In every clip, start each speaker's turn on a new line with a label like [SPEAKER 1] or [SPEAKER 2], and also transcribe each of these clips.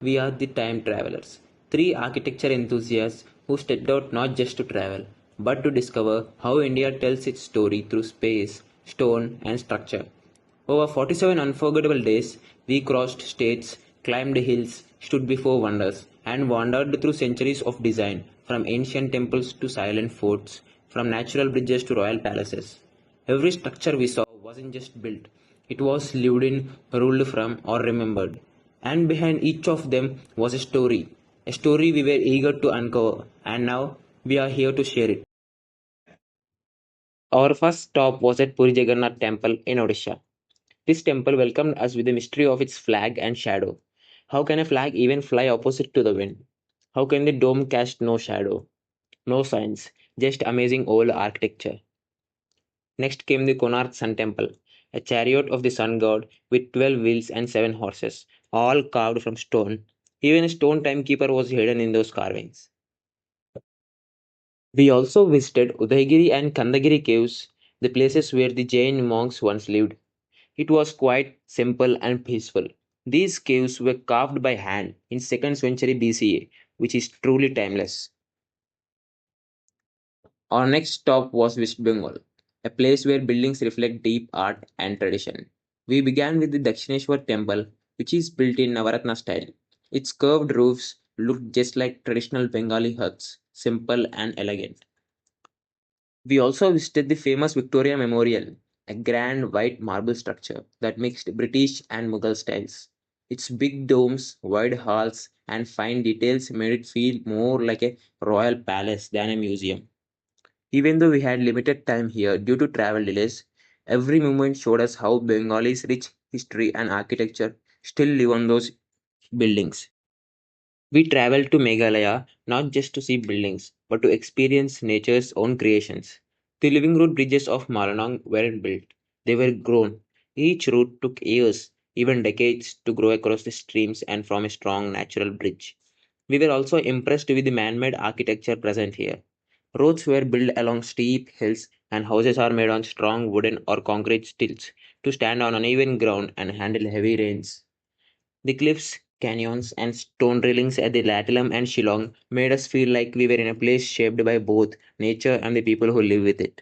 [SPEAKER 1] We are the time travelers, three architecture enthusiasts who stepped out not just to travel, but to discover how India tells its story through space, stone, and structure. Over 47 unforgettable days, we crossed states, climbed hills, stood before wonders, and wandered through centuries of design, from ancient temples to silent forts, from natural bridges to royal palaces. Every structure we saw wasn't just built, it was lived in, ruled from, or remembered. And behind each of them was a story we were eager to uncover, and now we are here to share it. Our first stop was at Puri Jagannath Temple in Odisha. This temple welcomed us with the mystery of its flag and shadow. How can a flag even fly opposite to the wind? How can the dome cast no shadow? No signs, just amazing old architecture. Next came the Konark Sun Temple, a chariot of the sun god with 12 wheels and 7 horses, all carved from stone. Even a stone timekeeper was hidden in those carvings. We also visited Udaygiri and Kandagiri caves, the places where the Jain monks once lived. It was quite simple and peaceful. These caves were carved by hand in 2nd century BCE, which is truly timeless. Our next stop was West Bengal, a place where buildings reflect deep art and tradition. We began with the Dakshineshwar temple, which is built in Navaratna style. Its curved roofs looked just like traditional Bengali huts, simple and elegant. We also visited the famous Victoria Memorial, a grand white marble structure that mixed British and Mughal styles. Its big domes, wide halls, and fine details made it feel more like a royal palace than a museum. Even though we had limited time here due to travel delays, every moment showed us how Bengali's rich history and architecture still live on those buildings. We traveled to Meghalaya not just to see buildings, but to experience nature's own creations. The living root bridges of Malanong weren't built, they were grown. Each root took years, even decades, to grow across the streams and form a strong natural bridge. We were also impressed with the man made architecture present here. Roads were built along steep hills, and houses are made on strong wooden or concrete stilts to stand on uneven ground and handle heavy rains. The cliffs, canyons, and stone railings at the Latalam and Shillong made us feel like we were in a place shaped by both nature and the people who live with it.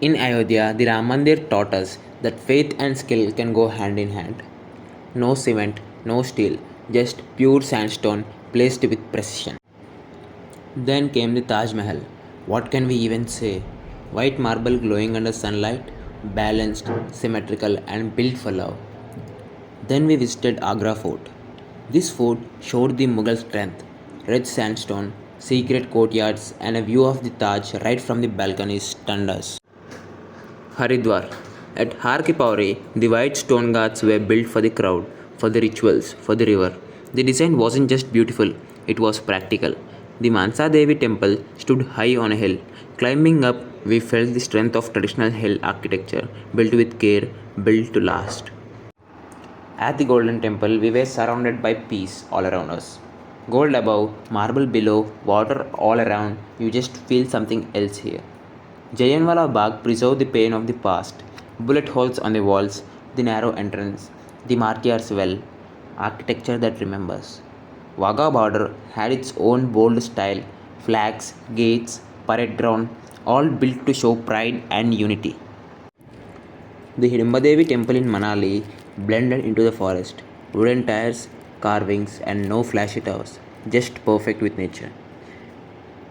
[SPEAKER 1] In Ayodhya, the Ram Mandir taught us that faith and skill can go hand in hand. No cement, no steel, just pure sandstone placed with precision. Then came the Taj Mahal. What can we even say? White marble glowing under sunlight, balanced, symmetrical, and built for love. Then we visited Agra Fort. This fort showed the Mughal strength, red sandstone, secret courtyards, and a view of the Taj right from the balconies stunned us. Haridwar. At Har Ki Pauri, the white stone ghats were built for the crowd, for the rituals, for the river. The design wasn't just beautiful, it was practical. The Mansa Devi temple stood high on a hill. Climbing up, we felt the strength of traditional hill architecture, built with care, built to last. At the Golden Temple, we were surrounded by peace all around us. Gold above, marble below, water all around, you just feel something else here. Jayanwala Bagh preserved the pain of the past. Bullet holes on the walls, the narrow entrance, the martyrs' well, architecture that remembers. Wagah border had its own bold style, flags, gates, parade ground, all built to show pride and unity. The Hidimbadevi temple in Manali blended into the forest. Wooden tires, carvings, and no flashy towers, just perfect with nature.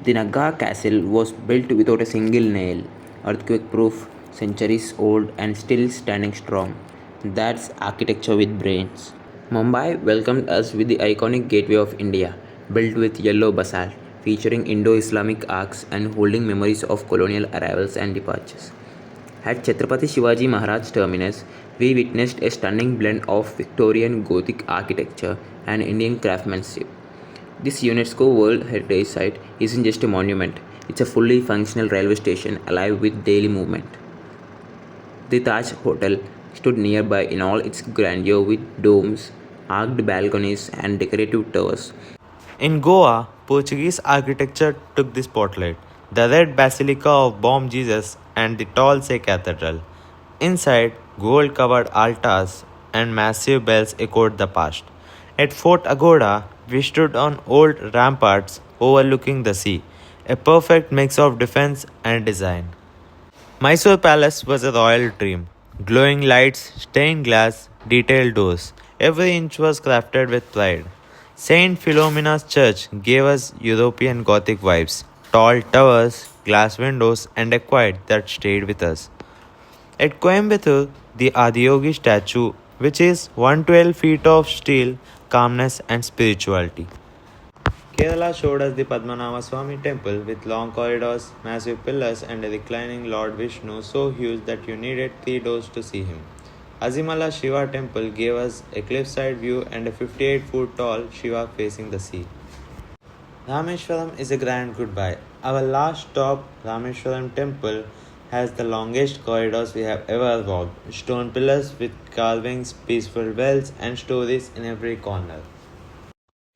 [SPEAKER 1] The Naga castle was built without a single nail, earthquake proof, centuries old, and still standing strong. That's architecture with brains. Mumbai welcomed us with the iconic Gateway of India, built with yellow basalt, featuring Indo Islamic arcs and holding memories of colonial arrivals and departures. At Chhatrapati Shivaji Maharaj Terminus, we witnessed a stunning blend of Victorian Gothic architecture and Indian craftsmanship. This UNESCO World Heritage Site isn't just a monument, it's a fully functional railway station alive with daily movement. The Taj Hotel stood nearby in all its grandeur with domes, arched balconies, and decorative towers.
[SPEAKER 2] In Goa, Portuguese architecture took the spotlight. The red basilica of Bom Jesus and the tall Say Cathedral. Inside, gold covered altars and massive bells echoed the past. At Fort Agoda, we stood on old ramparts overlooking the sea, a perfect mix of defense and design. Mysore Palace was a royal dream. Glowing lights, stained glass, detailed doors. Every inch was crafted with pride. Saint Philomena's Church gave us European Gothic vibes. Tall towers, glass windows, and a quiet that stayed with us. At Coimbatore, the Adiyogi statue, which is 112 feet of steel, calmness, and spirituality. Kerala showed us the Padmanabha Swami temple with long corridors, massive pillars, and a reclining Lord Vishnu so huge that you needed 3 doors to see him. Azimala Shiva temple gave us a cliffside view and a 58-foot tall Shiva facing the sea. Rameshwaram is a grand goodbye. Our last stop, Rameshwaram temple, has the longest corridors we have ever walked. Stone pillars with carvings, peaceful wells, and stories in every corner.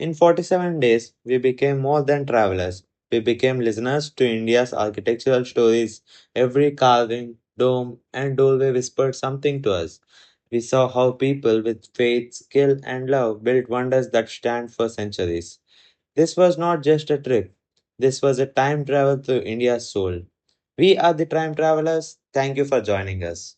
[SPEAKER 2] In 47 days, we became more than travelers. We became listeners to India's architectural stories. Every carving, dome, and doorway whispered something to us. We saw how people with faith, skill, and love built wonders that stand for centuries. This was not just a trip, this was a time travel through India's soul. We are the time travelers. Thank you for joining us.